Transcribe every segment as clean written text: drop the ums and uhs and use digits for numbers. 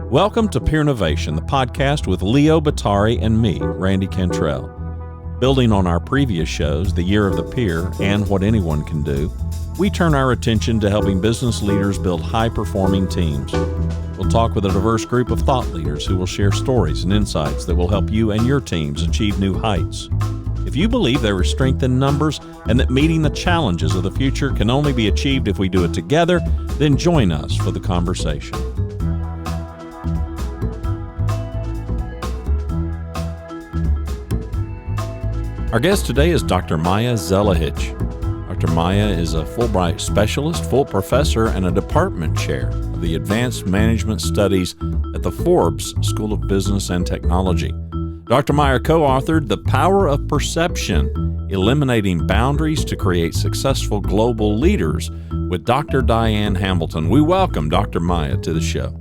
Welcome to Peer Innovation, the podcast with Leo Batari and me, Randy Cantrell. Building on our previous shows, The Year of the Peer and What Anyone Can Do, we turn our attention to helping business leaders build high-performing teams. We'll talk with a diverse group of thought leaders who will share stories and insights that will help you and your teams achieve new heights. If you believe there is strength in numbers and that meeting the challenges of the future can only be achieved if we do it together, then join us for the conversation. Our guest today is Dr. Maja Zelihic. Dr. Maja is a Fulbright specialist, full professor, and a department chair of the Advanced Management Studies at the Forbes School of Business and Technology. Dr. Maja co-authored The Power of Perception, Eliminating Boundaries to Create Successful Global Leaders with Dr. Diane Hamilton. We welcome Dr. Maja to the show.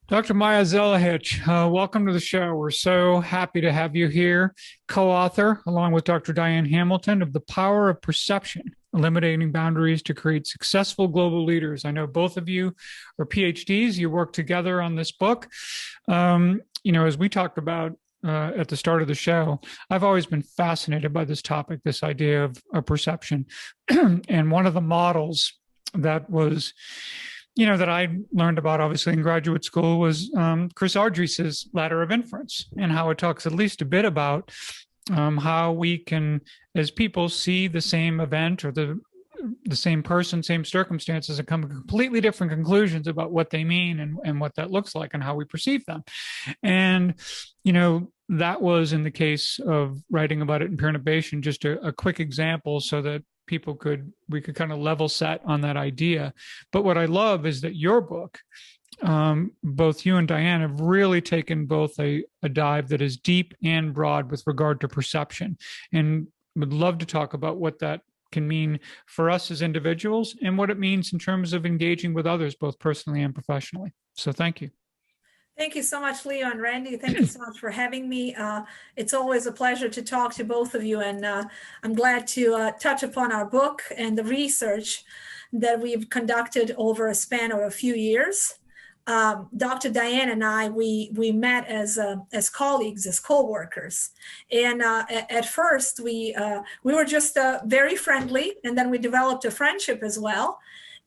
Dr. Maja Zelihic, welcome to the show. We're so happy to have you here, co-author, along with Dr. Diane Hamilton, of The Power of Perception, Eliminating Boundaries to Create Successful Global Leaders. I know both of you are PhDs. You work together on this book. As we talked about at the start of the show, I've always been fascinated by this topic, this idea of perception. And one of the models that was that I learned about, obviously, in graduate school was Chris Ardrey's ladder of inference, and how it talks at least a bit about how we can, as people, see the same event or the same person, same circumstances, and come to completely different conclusions about what they mean and what that looks like and how we perceive them. And, that was, in the case of writing about it in Peer Innovation, just a quick example so that we could kind of level set on that idea. But what I love is that your book, both you and Diane, have really taken both a dive that is deep and broad with regard to perception, and would love to talk about what that can mean for us as individuals and what it means in terms of engaging with others, both personally and professionally. So thank you. Thank you so much, Leo and Randy. Thank you so much for having me. It's always a pleasure to talk to both of you, and I'm glad to touch upon our book and the research that we've conducted over a span of a few years. Dr. Diane and I, we met as colleagues, as co-workers, and at first we were just very friendly, and then we developed a friendship as well.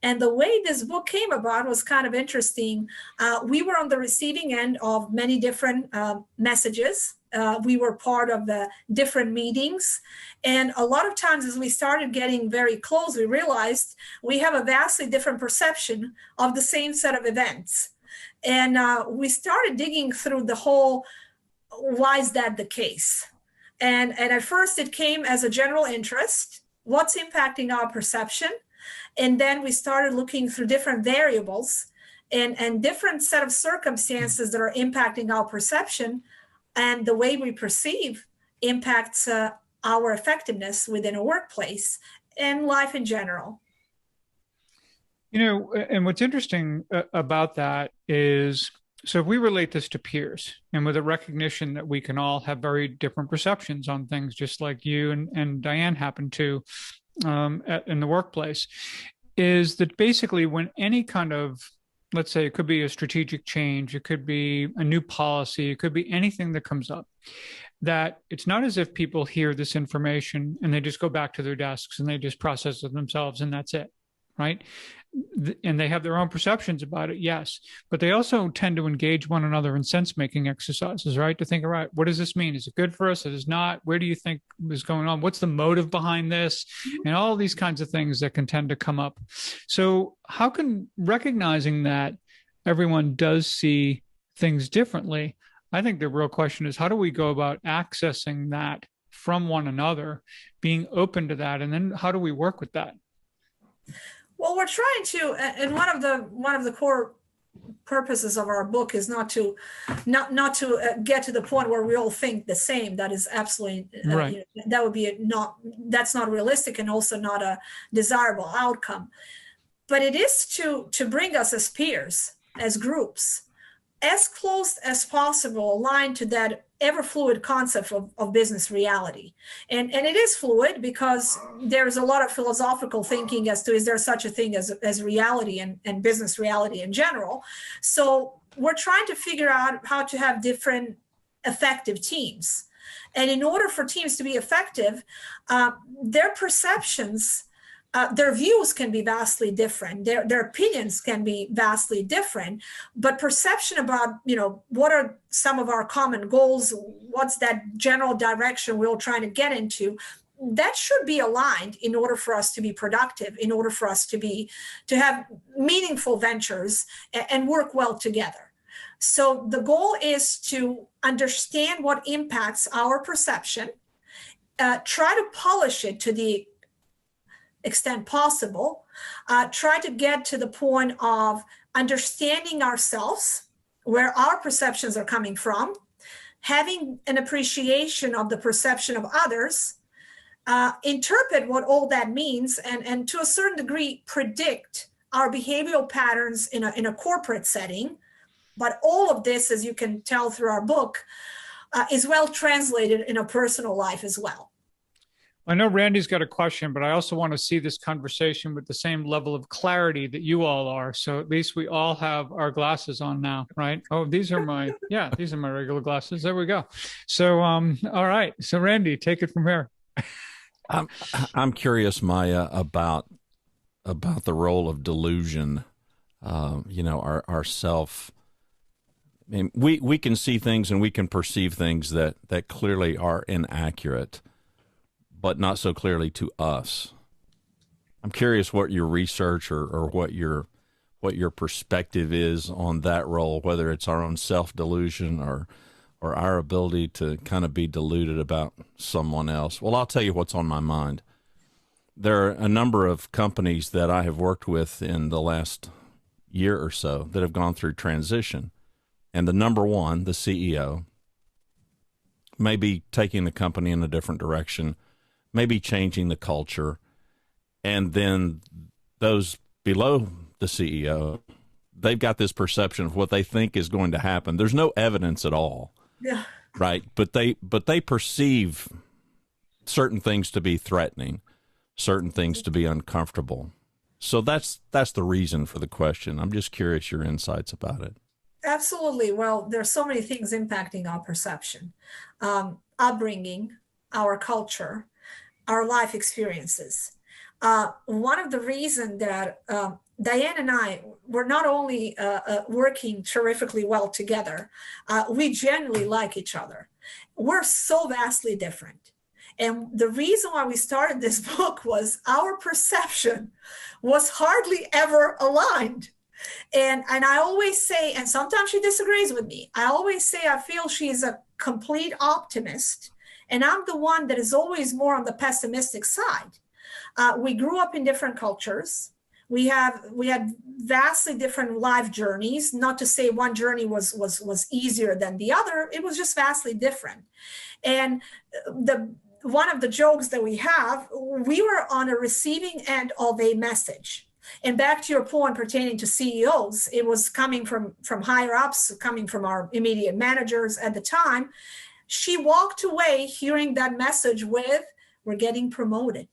And the way this book came about was kind of interesting. We were on the receiving end of many different messages. We were part of the different meetings. And a lot of times as we started getting very close, we realized we have a vastly different perception of the same set of events. And we started digging through the whole, why is that the case? And at first it came as a general interest. What's impacting our perception? And then we started looking through different variables and different set of circumstances that are impacting our perception, and the way we perceive impacts our effectiveness within a workplace and life in general. And what's interesting about that is, so if we relate this to peers, and with a recognition that we can all have very different perceptions on things, just like you and Diane happen to in the workplace, is that basically when any kind of, let's say it could be a strategic change, it could be a new policy, it could be anything that comes up, that it's not as if people hear this information and they just go back to their desks and they just process it themselves and that's it, right? And they have their own perceptions about it, yes, but they also tend to engage one another in sense-making exercises, right? To think, all right, what does this mean? Is it good for us? It is not. Where do you think is going on? What's the motive behind this? And all these kinds of things that can tend to come up. So how can, recognizing that everyone does see things differently, I think the real question is, how do we go about accessing that from one another, being open to that, and then how do we work with that? Well, we're trying to, and one of the core purposes of our book is not to get to the point where we all think the same. That is absolutely right. That would be that's not realistic and also not a desirable outcome. But it is to bring us as peers, as groups, as close as possible, aligned to that ever fluid concept of business reality. And it is fluid because there's a lot of philosophical thinking as to, is there such a thing as reality and business reality in general? So we're trying to figure out how to have different effective teams. And in order for teams to be effective, their perceptions, their views can be vastly different. Their opinions can be vastly different, but perception about, what are some of our common goals? What's that general direction we're all trying to get into? That should be aligned in order for us to be productive, in order for us to have meaningful ventures and work well together. So the goal is to understand what impacts our perception, try to polish it to the extent possible, try to get to the point of understanding ourselves, where our perceptions are coming from, having an appreciation of the perception of others, interpret what all that means, and to a certain degree predict our behavioral patterns in a corporate setting. But all of this, as you can tell through our book, is well translated in a personal life as well. I know Randy's got a question, but I also want to see this conversation with the same level of clarity that you all are. So at least we all have our glasses on now, right? Oh, these are my regular glasses. There we go. So, all right. So Randy, take it from here. I'm curious, Maja, about the role of delusion. Our self. I mean, we can see things and we can perceive things that clearly are inaccurate, but not so clearly to us. I'm curious what your research or what your perspective is on that role, whether it's our own self-delusion or our ability to kind of be deluded about someone else. Well, I'll tell you what's on my mind. There are a number of companies that I have worked with in the last year or so that have gone through transition. And the number one, the CEO, may be taking the company in a different direction, maybe changing the culture. And then those below the CEO, they've got this perception of what they think is going to happen. There's no evidence at all. Yeah. Right. But they perceive certain things to be threatening, certain things to be uncomfortable. So that's the reason for the question. I'm just curious your insights about it. Absolutely. Well, there's so many things impacting our perception, upbringing, our culture, our life experiences. One of the reasons that Diane and I were not only working terrifically well together, we genuinely like each other. We're so vastly different. And the reason why we started this book was our perception was hardly ever aligned. And I always say, and sometimes she disagrees with me, I always say I feel she's a complete optimist, and I'm the one that is always more on the pessimistic side. We grew up in different cultures. We had vastly different life journeys. Not to say one journey was easier than the other. It was just vastly different. And one of the jokes that we have, we were on a receiving end of a message. And back to your point pertaining to CEOs, it was coming from higher ups, coming from our immediate managers at the time. She walked away hearing that message with, "We're getting promoted."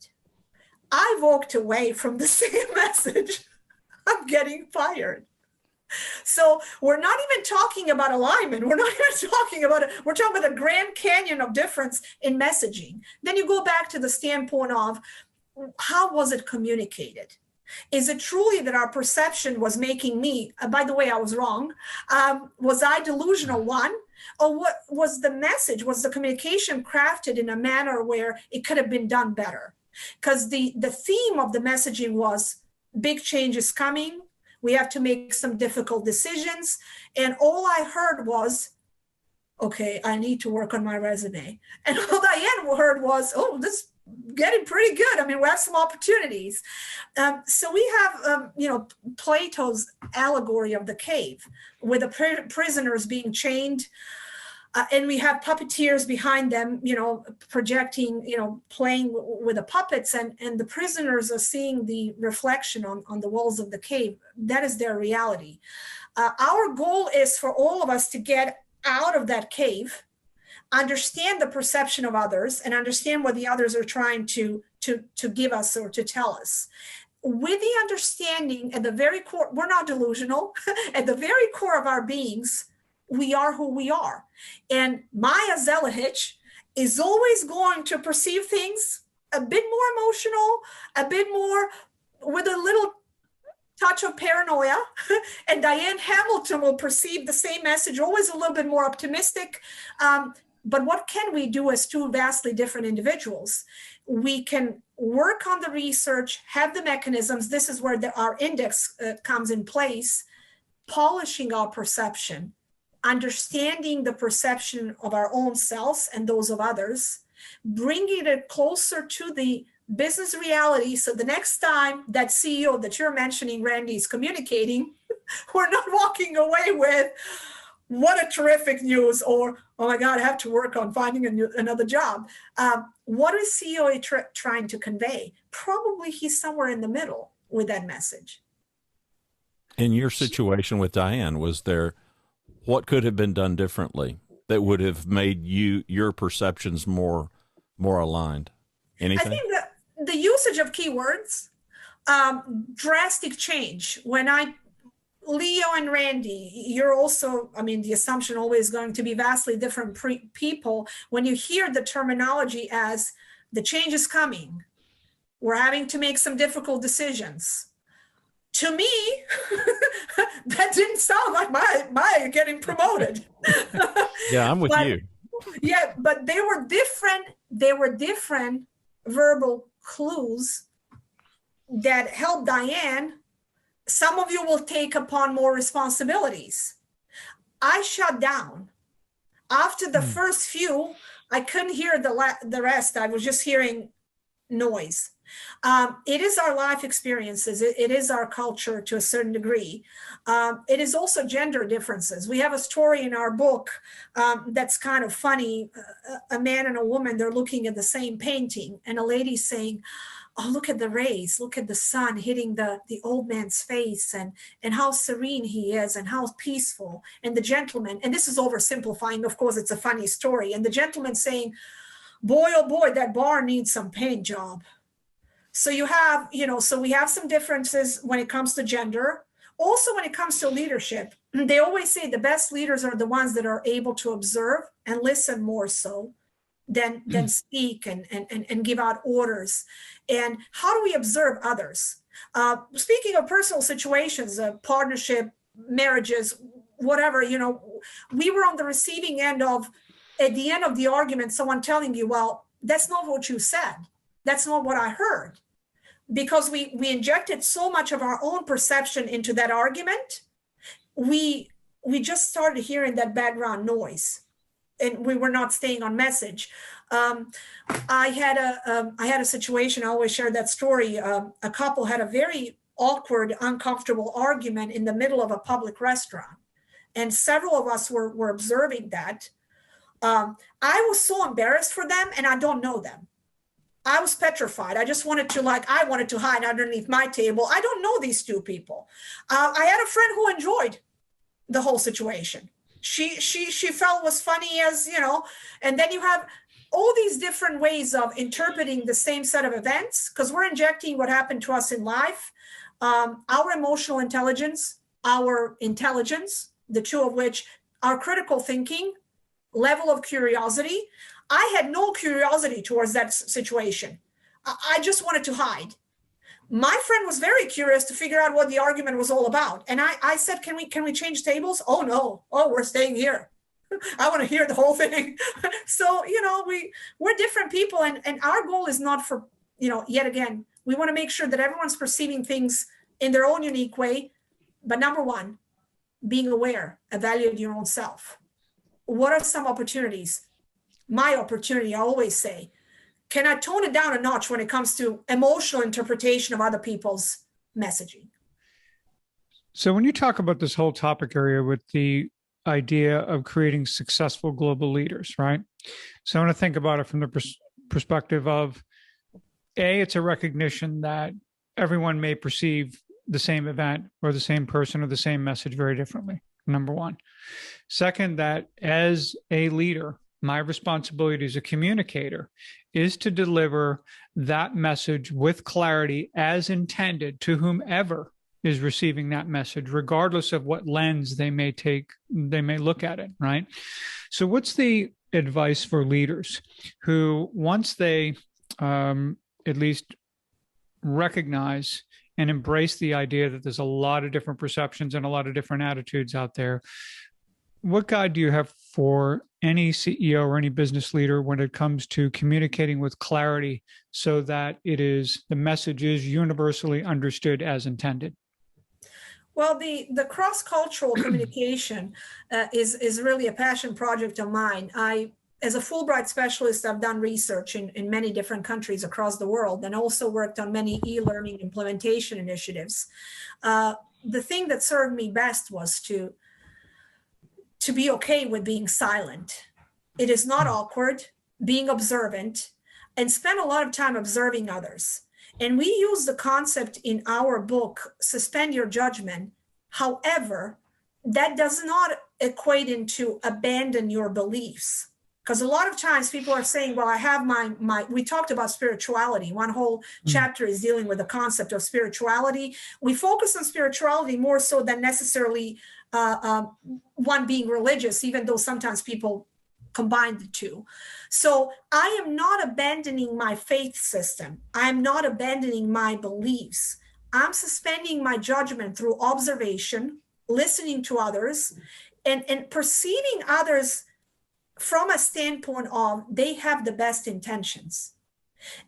I walked away from the same message, "I'm getting fired." So we're not even talking about alignment. We're not even talking about it. We're talking about the Grand Canyon of difference in messaging. Then you go back to the standpoint of how was it communicated? Is it truly that our perception was making me, by the way, I was wrong. Was I delusional, one? Or what was the message? Was the communication crafted in a manner where it could have been done better? Because the theme of the messaging was big change is coming. We have to make some difficult decisions. And all I heard was, okay, I need to work on my resume. And all Diane heard was, oh, this is getting pretty good. I mean, we have some opportunities. So we have, Plato's allegory of the cave with the prisoners being chained. And we have puppeteers behind them, projecting, playing with the puppets, and the prisoners are seeing the reflection on the walls of the cave. That is their reality. Our goal is for all of us to get out of that cave, understand the perception of others, and understand what the others are trying to give us or to tell us. with the understanding at the very core, we're not delusional. At the very core of our beings, we are who we are. And Maja Zelihic is always going to perceive things a bit more emotional, a bit more with a little touch of paranoia. And Diane Hamilton will perceive the same message, always a little bit more optimistic. But what can we do as two vastly different individuals? We can work on the research, have the mechanisms. This is where our index comes in place, polishing our perception, understanding the perception of our own selves and those of others, bringing it closer to the business reality. So the next time that CEO that you're mentioning, Randy, is communicating, we're not walking away with, what a terrific news, or, oh my God, I have to work on finding another job. What is CEO trying to convey? Probably he's somewhere in the middle with that message. In your situation with Diane, what could have been done differently that would have made your perceptions more aligned? Anything? I think that the usage of keywords, drastic change. Leo and Randy, you're also, the assumption always going to be vastly different people. When you hear the terminology as the change is coming, we're having to make some difficult decisions. To me, that didn't sound like my getting promoted. Yeah, I'm with you. Yeah, but they were different verbal clues that helped Diane. Some of you will take upon more responsibilities. I shut down. After the first few, I couldn't hear the rest. I was just hearing noise. It is our life experiences. It is our culture to a certain degree. It is also gender differences. We have a story in our book that's kind of funny. A man and a woman, they're looking at the same painting, and a lady's saying, oh, look at the rays, look at the sun hitting the old man's face, and how serene he is and how peaceful. And the gentleman, and this is oversimplifying, of course, it's a funny story. And the gentleman saying, boy, oh boy, that barn needs some paint job. So we have some differences when it comes to gender. Also, when it comes to leadership, they always say the best leaders are the ones that are able to observe and listen more so than speak and give out orders. And how do we observe others? Speaking of personal situations, partnership, marriages, whatever, we were on the receiving end of, at the end of the argument, someone telling you, well, that's not what you said. That's not what I heard. Because we injected so much of our own perception into that argument, we just started hearing that background noise. And we were not staying on message. I had a situation. I always share that story. A couple had a very awkward, uncomfortable argument in the middle of a public restaurant, and several of us were observing that. I was so embarrassed for them, and I don't know them. I was petrified. I just wanted to hide underneath my table. I don't know these two people. I had a friend who enjoyed the whole situation. She felt it was funny, as and then you have all these different ways of interpreting the same set of events, because we're injecting what happened to us in life, our emotional intelligence, our intelligence, the two of which are critical thinking, level of curiosity. I had no curiosity towards that situation. I just wanted to hide. My friend was very curious to figure out what the argument was all about. And I said, can we change tables? Oh, no. Oh, we're staying here. I want to hear the whole thing. So, we're different people. And our goal is not for, yet again, we want to make sure that everyone's perceiving things in their own unique way. But number one, being aware, evaluate your own self. What are some opportunities? My opportunity, I always say, can I tone it down a notch when it comes to emotional interpretation of other people's messaging? So when you talk about this whole topic area with the idea of creating successful global leaders, right? So I want to think about it from the perspective of, it's a recognition that everyone may perceive the same event or the same person or the same message very differently, number one. Second, that as a leader, my responsibility as a communicator is to deliver that message with clarity as intended to whomever is receiving that message, regardless of what lens they may look at it, right? So what's the advice for leaders who, once they at least recognize and embrace the idea that there's a lot of different perceptions and a lot of different attitudes out there, what guide do you have for any CEO or any business leader when it comes to communicating with clarity so that the message is universally understood as intended? Well, the cross-cultural communication is really a passion project of mine. As a Fulbright specialist, I've done research in many different countries across the world and also worked on many e-learning implementation initiatives. The thing that served me best was to be okay with being silent. It is not awkward, being observant, and spend a lot of time observing others. And we use the concept in our book, suspend your judgment. However, that does not equate into abandon your beliefs. Because a lot of times people are saying, well, I have we talked about spirituality. One whole chapter is dealing with the concept of spirituality. We focus on spirituality more so than necessarily one being religious, even though sometimes people combine the two. So I am not abandoning my faith system. I'm not abandoning my beliefs. I'm suspending my judgment through observation, listening to others, and perceiving others from a standpoint of they have the best intentions.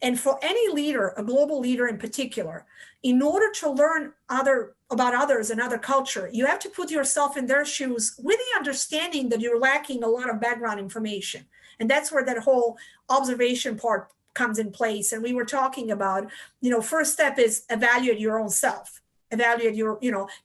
And for any leader, a global leader in particular, in order to learn about others and other culture, you have to put yourself in their shoes with the understanding that you're lacking a lot of background information. And that's where that whole observation part comes in place. And we were talking about, first step is evaluate your own self, evaluate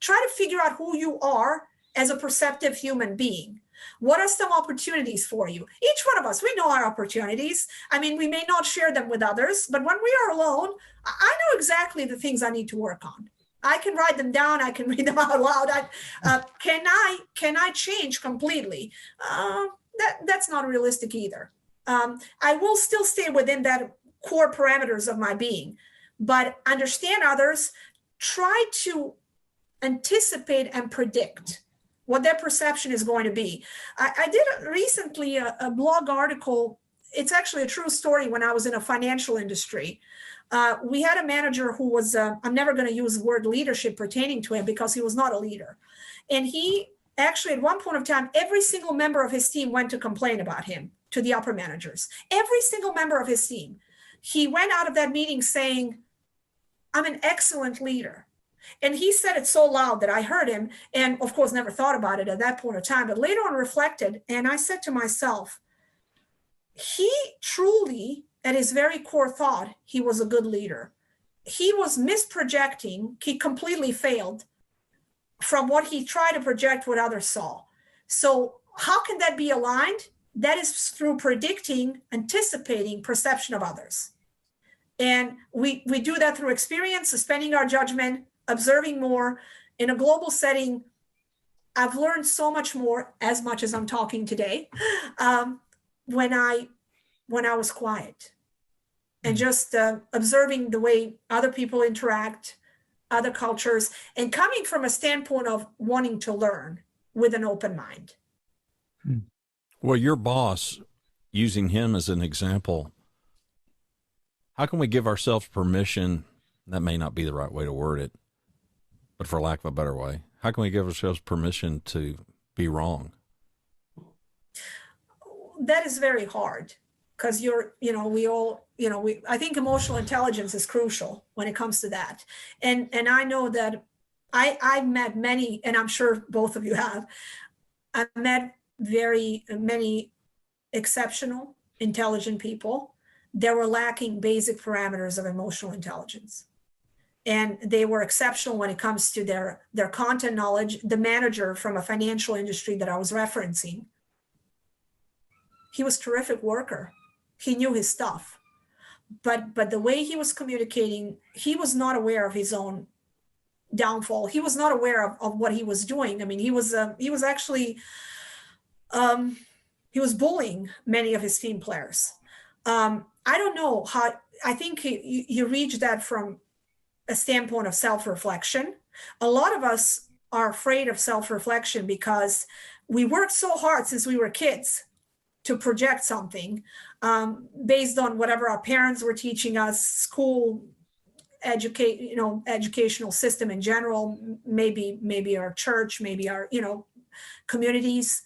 try to figure out who you are as a perceptive human being. What are some opportunities for you? Each one of us, we know our opportunities. I mean, we may not share them with others, but when we are alone, I know exactly the things I need to work on. I can write them down. I can read them out loud. Can I change completely? That's not realistic either. I will still stay within that core parameters of my being, but understand others, try to anticipate and predict what their perception is going to be. I did recently a blog article. It's actually a true story. When I was in a financial industry, we had a manager who was, I'm never going to use the word leadership pertaining to him because he was not a leader. And he actually, at one point of time, every single member of his team went to complain about him to the upper managers. Every single member of his team. He went out of that meeting saying, I'm an excellent leader. And he said it so loud that I heard him, and of course never thought about it at that point of time, but later on reflected, and I said to myself, he truly, at his very core, thought he was a good leader. He was misprojecting, he completely failed from what he tried to project what others saw. So how can that be aligned? That is through predicting, anticipating perception of others. And we do that through experience, suspending our judgment, observing more. In a global setting, I've learned so much more, as much as I'm talking today, when I was quiet and just observing the way other people interact, other cultures, and coming from a standpoint of wanting to learn with an open mind. Well, your boss, using him as an example, how can we give ourselves permission? That may not be the right way to word it, but for lack of a better way, how can we give ourselves permission to be wrong? That is very hard because I think emotional intelligence is crucial when it comes to that. And I know that I've met many, and I'm sure both of you have, I've met many exceptional, intelligent people that were lacking basic parameters of emotional intelligence. And they were exceptional when it comes to their content knowledge. The manager from a financial industry that I was referencing, he was a terrific worker. He knew his stuff. But the way he was communicating, he was not aware of his own downfall. He was not aware of what he was doing. I mean, he was actually bullying many of his team players. I don't know how, I think you reach that from a standpoint of self-reflection. A lot of us are afraid of self-reflection because we worked so hard since we were kids to project something based on whatever our parents were teaching us, school, educational system in general, maybe our church, maybe our, communities.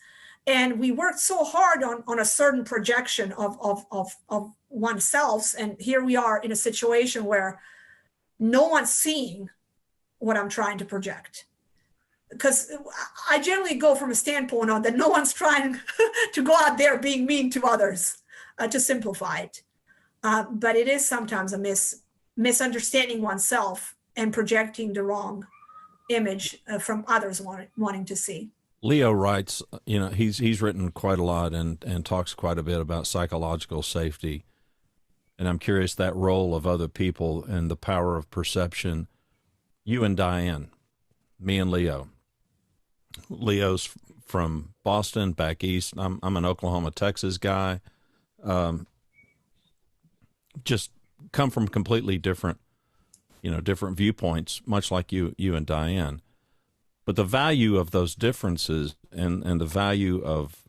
And we worked so hard on a certain projection of oneself. And here we are in a situation where no one's seeing what I'm trying to project. Because I generally go from a standpoint on that no one's trying to go out there being mean to others, to simplify it. But it is sometimes a misunderstanding oneself and projecting the wrong image from others wanting to see. Leo writes, he's written quite a lot and talks quite a bit about psychological safety. And I'm curious that role of other people and the power of perception. You and Diane, me and Leo. Leo's from Boston, back east. I'm an Oklahoma, Texas guy. Just come from completely different viewpoints, much like you and Diane. But the value of those differences and the value of,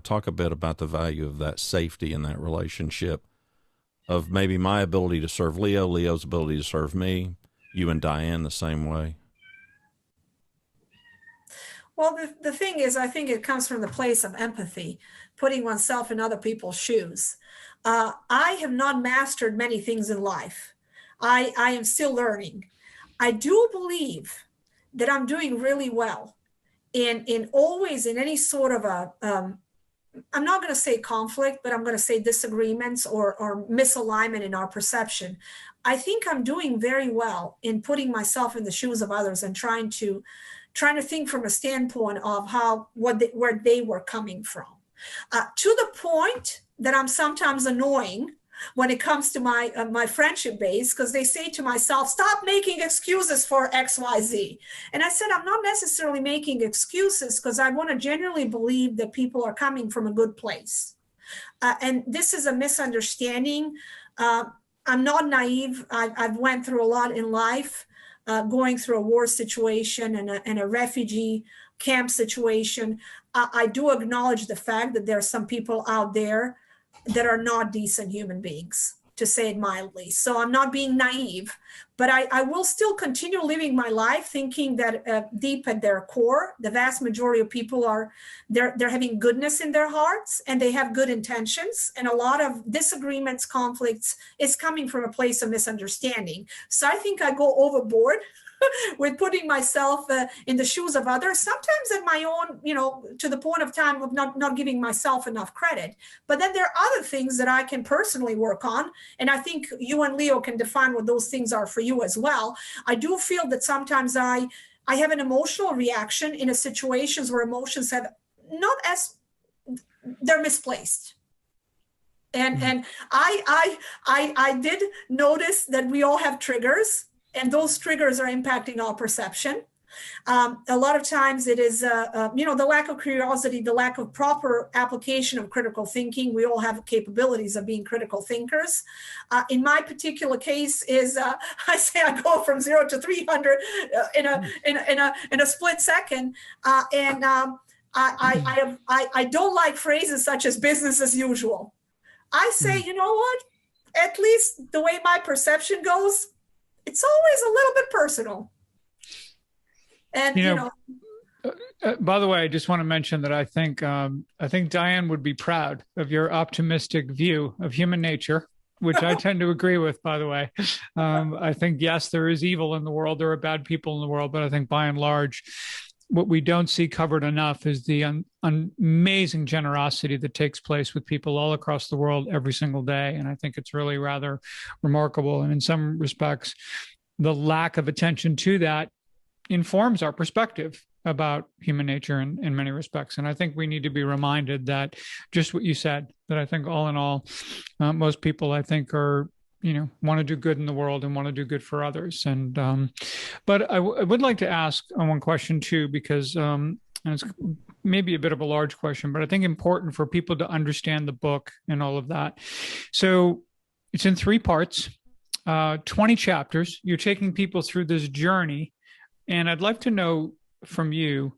talk a bit about the value of that safety in that relationship, of maybe my ability to serve Leo, Leo's ability to serve me, you and Diane the same way. Well, the thing is, I think it comes from the place of empathy, putting oneself in other people's shoes. I have not mastered many things in life. I am still learning. I do believe that I'm doing really well in any sort of I'm not going to say conflict, but I'm going to say disagreements or misalignment in our perception. I think I'm doing very well in putting myself in the shoes of others and trying to think from a standpoint of where they were coming from, to the point that I'm sometimes annoying when it comes to my friendship base, because they say to myself, stop making excuses for XYZ. And I said, I'm not necessarily making excuses because I want to genuinely believe that people are coming from a good place. And this is a misunderstanding. I'm not naive. I've went through a lot in life, going through a war situation and a refugee camp situation. I do acknowledge the fact that there are some people out there that are not decent human beings, to say it mildly. So I'm not being naive, but I will still continue living my life thinking that deep at their core, the vast majority of people they're having goodness in their hearts and they have good intentions. And a lot of disagreements, conflicts is coming from a place of misunderstanding. So I think I go overboard with putting myself in the shoes of others, sometimes at my own, to the point of time of not giving myself enough credit. But then there are other things that I can personally work on. And I think you and Leo can define what those things are for you as well. I do feel that sometimes I have an emotional reaction in a situations where emotions they're misplaced. And I did notice that we all have triggers. And those triggers are impacting our perception. A lot of times it is, the lack of curiosity, the lack of proper application of critical thinking. We all have capabilities of being critical thinkers. In my particular case is, I say I go from 0 to 300 in a split second. I don't like phrases such as business as usual. I say, you know what? At least the way my perception goes, it's always a little bit personal. And, by the way, I just want to mention that I think Diane would be proud of your optimistic view of human nature, which I tend to agree with, by the way. I think, yes, there is evil in the world. There are bad people in the world. But I think by and large, what we don't see covered enough is the amazing generosity that takes place with people all across the world every single day. And I think it's really rather remarkable. And in some respects, the lack of attention to that informs our perspective about human nature in many respects. And I think we need to be reminded that just what you said, that I think all in all, most people, I think, are want to do good in the world and want to do good for others. And, but I would like to ask one question too, because it's maybe a bit of a large question, but I think important for people to understand the book and all of that. So it's in 3 parts, 20 chapters. You're taking people through this journey. And I'd like to know from you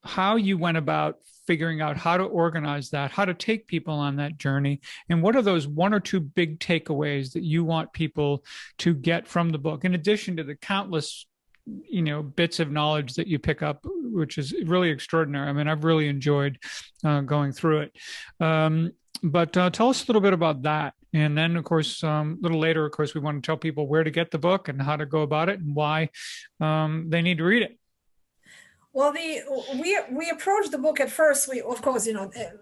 how you went about figuring out how to organize that, how to take people on that journey, and what are those 1 or 2 big takeaways that you want people to get from the book, in addition to the countless bits of knowledge that you pick up, which is really extraordinary. I mean, I've really enjoyed going through it. But tell us a little bit about that. And then, of course, a little later, of course, we want to tell people where to get the book and how to go about it and why they need to read it. Well, we approached the book at first. We, of course,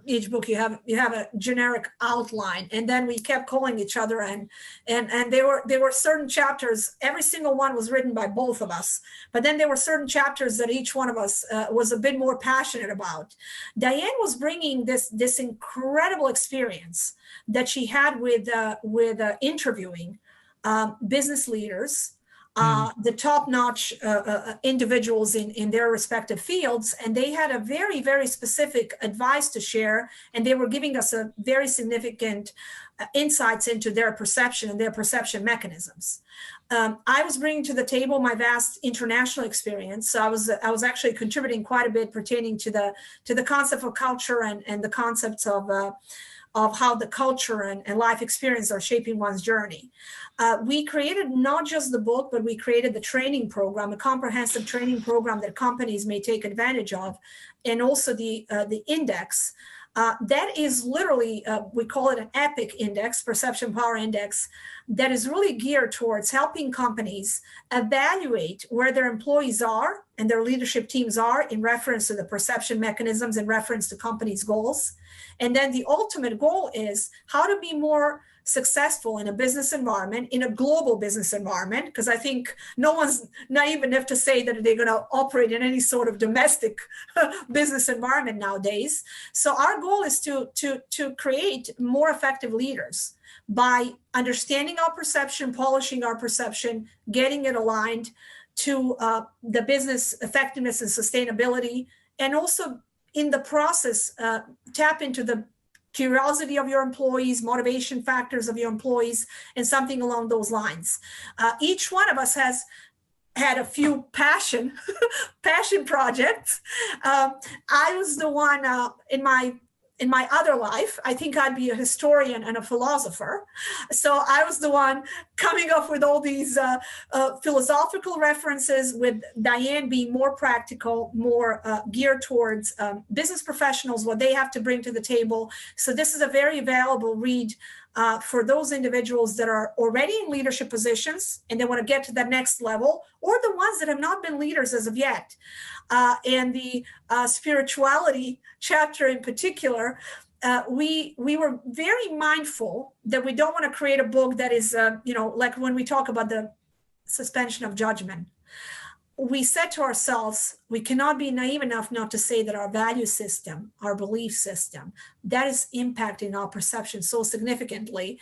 each book you have a generic outline, and then we kept calling each other, and there were certain chapters. Every single one was written by both of us, but then there were certain chapters that each one of us was a bit more passionate about. Diane was bringing this incredible experience that she had with interviewing business leaders. The top-notch individuals in their respective fields, and they had a very, very specific advice to share, and they were giving us a very significant insights into their perception and their perception mechanisms. I was bringing to the table my vast international experience, so I was actually contributing quite a bit pertaining to the concept of culture and the concepts of how the culture and life experience are shaping one's journey. We created not just the book, but we created the training program, a comprehensive training program that companies may take advantage of, and also the index. That is literally, we call it an EPIC index, Perception Power Index, that is really geared towards helping companies evaluate where their employees are and their leadership teams are in reference to the perception mechanisms, in reference to companies' goals. And then the ultimate goal is how to be more successful in a business environment, in a global business environment, because I think no one's naive enough to say that they're going to operate in any sort of domestic business environment nowadays. So our goal is to create more effective leaders by understanding our perception, polishing our perception, getting it aligned to the business effectiveness and sustainability, and also in the process, tap into the curiosity of your employees, motivation factors of your employees, and something along those lines. Each one of us has had a few passion projects. I was the one in my other life, I think I'd be a historian and a philosopher. So I was the one coming up with all these philosophical references, with Diane being more practical, more geared towards business professionals, what they have to bring to the table. So this is a very valuable read for those individuals that are already in leadership positions and they want to get to that next level, or the ones that have not been leaders as of yet. And the spirituality chapter in particular, we were very mindful that we don't want to create a book that is, like when we talk about the suspension of judgment. We said to ourselves, we cannot be naive enough not to say that our value system, our belief system, that is impacting our perception so significantly.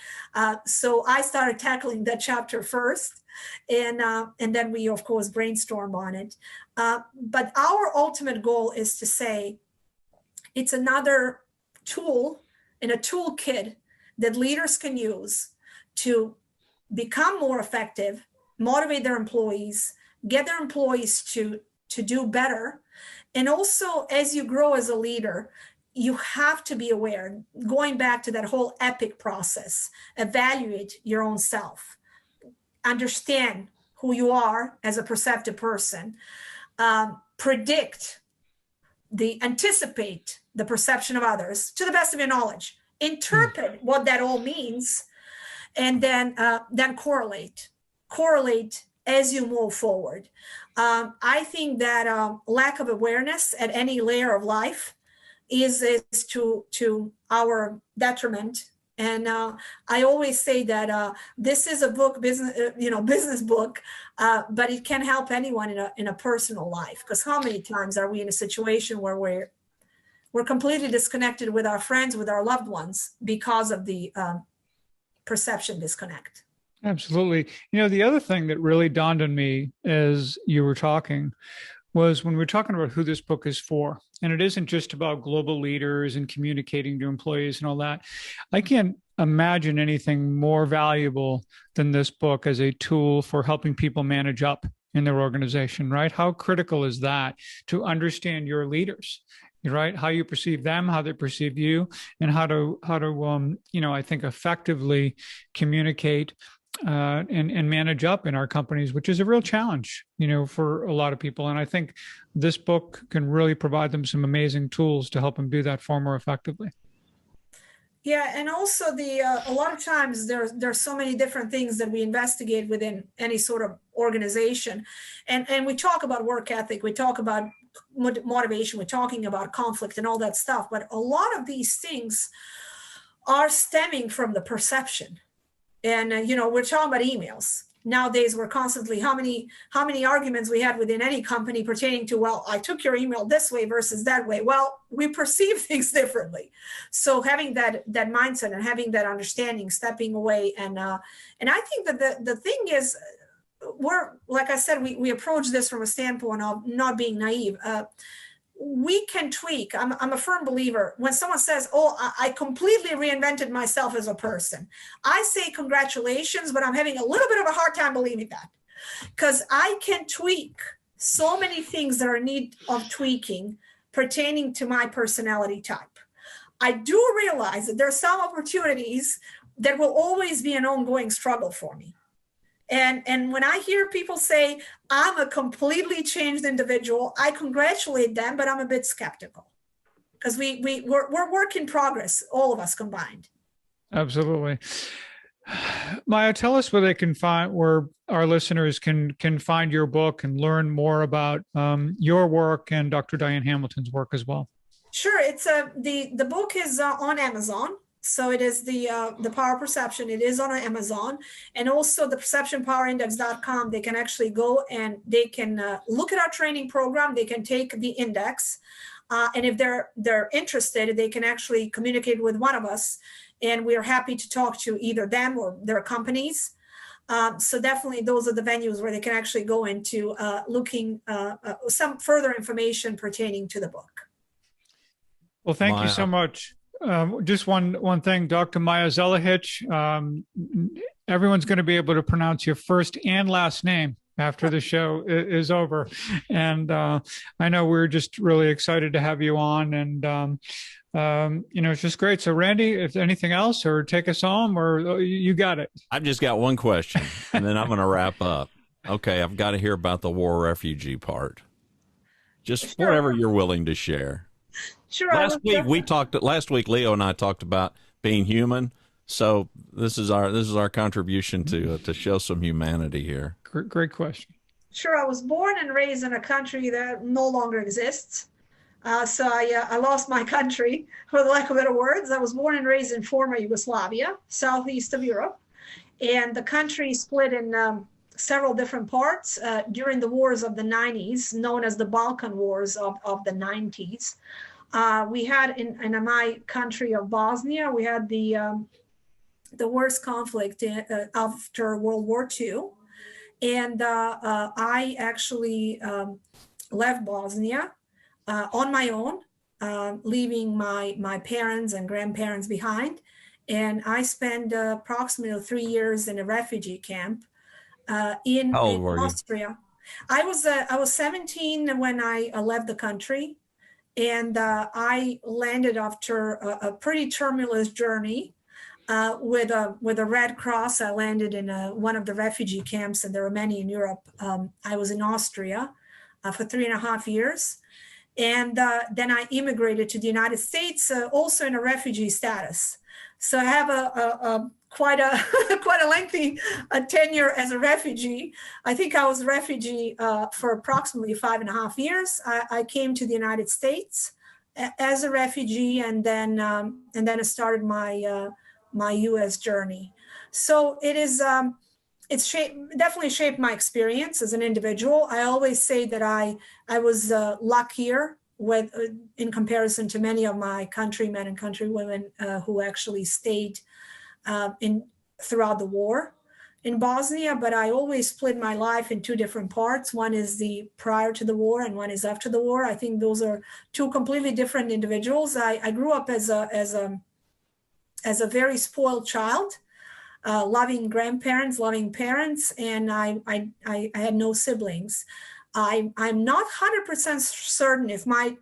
So I started tackling that chapter first, and then we, of course, brainstorm on it. But our ultimate goal is to say it's another tool in a toolkit that leaders can use to become more effective, motivate their employees, get their employees to do better. And also, as you grow as a leader, you have to be aware, going back to that whole EPIC process, evaluate your own self, understand who you are as a perceptive person, anticipate the perception of others to the best of your knowledge, interpret what that all means, and then correlate as you move forward. I think that lack of awareness at any layer of life is to our detriment. And I always say that this is a book, business book, but it can help anyone in a personal life. Because how many times are we in a situation where we're completely disconnected with our friends, with our loved ones, because of the perception disconnect? Absolutely. The other thing that really dawned on me as you were talking was when we're talking about who this book is for, and it isn't just about global leaders and communicating to employees and all that. I can't imagine anything more valuable than this book as a tool for helping people manage up in their organization, right? How critical is that to understand your leaders, right? How you perceive them, how they perceive you, and how to I think effectively communicate and manage up in our companies, which is a real challenge, for a lot of people. And I think this book can really provide them some amazing tools to help them do that far more effectively. Yeah, and also a lot of times there's so many different things that we investigate within any sort of organization, and we talk about work ethic, we talk about motivation, we're talking about conflict and all that stuff, but a lot of these things are stemming from the perception. And we're talking about emails. Nowadays, we're constantly how many arguments we had within any company pertaining to, well, I took your email this way versus that way. Well, we perceive things differently. So having that mindset and having that understanding, stepping away, and I think that the thing is, we're, like I said, we approach this from a standpoint of not being naive. We can tweak. I'm a firm believer. When someone says, oh, I completely reinvented myself as a person, I say congratulations, but I'm having a little bit of a hard time believing that, because I can tweak so many things that are in need of tweaking pertaining to my personality type. I do realize that there are some opportunities that will always be an ongoing struggle for me. And when I hear people say, I'm a completely changed individual, I congratulate them, but I'm a bit skeptical, because we're work in progress, all of us combined. Absolutely. Maja, tell us where they can find, where our listeners can find your book and learn more about your work and Dr. Diane Hamilton's work as well. Sure. It's the book is on Amazon. So it is the Power of Perception. It is on Amazon, and also the perceptionpowerindex.com. They can actually go and they can look at our training program. They can take the index, and if they're interested, they can actually communicate with one of us, and we are happy to talk to either them or their companies. So definitely, those are the venues where they can actually go into looking some further information pertaining to the book. Well, thank you so much. Just one thing, Dr. Maja Zelihic, everyone's going to be able to pronounce your first and last name after the show is over. And I know we're just really excited to have you on, and it's just great. So Randy, if anything else, or take us home, or you got it. I've just got one question, and then I'm going to wrap up. Okay, I've got to hear about the war refugee part. Just whatever you're willing to share. Sure. Last week, Leo and I talked about being human. So this is our contribution to show some humanity here. Great question. Sure. I was born and raised in a country that no longer exists. So I lost my country, for the lack of better words. I was born and raised in former Yugoslavia, southeast of Europe. And the country split in several different parts during the wars of the 90s, known as the Balkan Wars of the 90s. We had in my country of Bosnia, we had the worst conflict after World War II. And I actually left Bosnia on my own, leaving my parents and grandparents behind. And I spent approximately 3 years in a refugee camp in Austria. I was 17 when I left the country. And I landed after a pretty tumultuous journey with a Red Cross. I landed in one of the refugee camps, and there were many in Europe. I was in Austria for 3.5 years. And then I immigrated to the United States, also in a refugee status. So I have quite a lengthy tenure as a refugee. I think I was a refugee for approximately 5.5 years. I came to the United States as a refugee, and then I started my U.S. journey. So it's definitely shaped my experience as an individual. I always say that I was luckier in comparison to many of my countrymen and countrywomen who actually stayed throughout the war. in Bosnia, but I always split my life in two different parts. One is the prior to the war and one is after the war. I think those are two completely different individuals. I grew up as a very spoiled child, loving grandparents, loving parents, and I had no siblings. I'm not 100% certain if my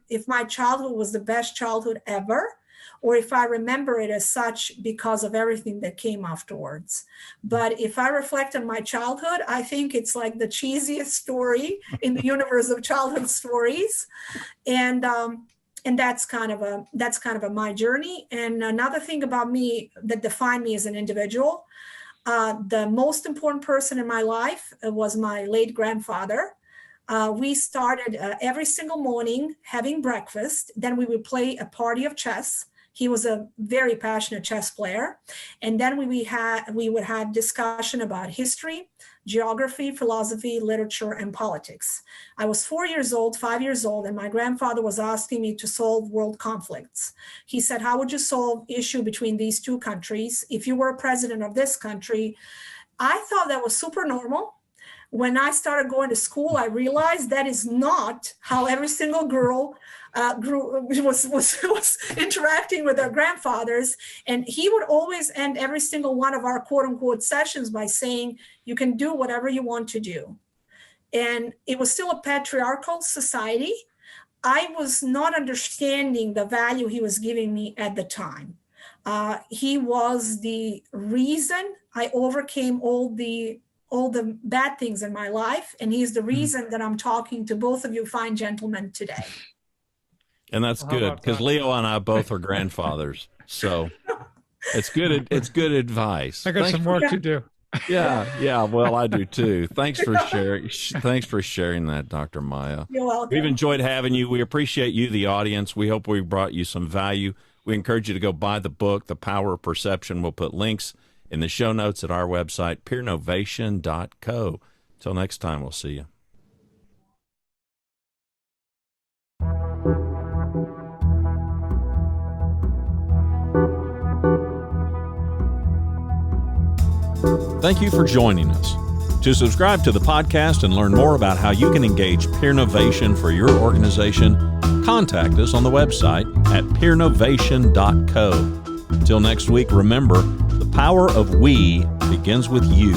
childhood was the best childhood ever, or if I remember it as such because of everything that came afterwards. But if I reflect on my childhood, I think it's like the cheesiest story in the universe of childhood stories. And that's kind of my journey. And another thing about me that defined me as an individual, the most important person in my life was my late grandfather. We started every single morning having breakfast. Then we would play a party of chess. He was a very passionate chess player. And then we would have discussion about history, geography, philosophy, literature, and politics. I was 5 years old, and my grandfather was asking me to solve world conflicts. He said, how would you solve issue between these two countries if you were president of this country? I thought that was super normal. When I started going to school, I realized that is not how every single girl was interacting with their grandfathers. And he would always end every single one of our quote unquote sessions by saying, you can do whatever you want to do. And it was still a patriarchal society. I was not understanding the value he was giving me at the time. He was the reason I overcame all the bad things in my life. And he's the reason that I'm talking to both of you fine gentlemen today. And that's good because Leo and I both are grandfathers. So it's good. It's good advice. I got some work to do. Yeah. Well, I do too. Thanks for sharing that, Dr. Maja. You're welcome. We've enjoyed having you. We appreciate you, the audience. We hope we brought you some value. We encourage you to go buy the book, The Power of Perception. We'll put links in the show notes at our website, peernovation.co. Till next time, we'll see you. Thank you for joining us. To subscribe to the podcast and learn more about how you can engage Peernovation for your organization, contact us on the website at peernovation.co. Till next week, remember, the power of we begins with you.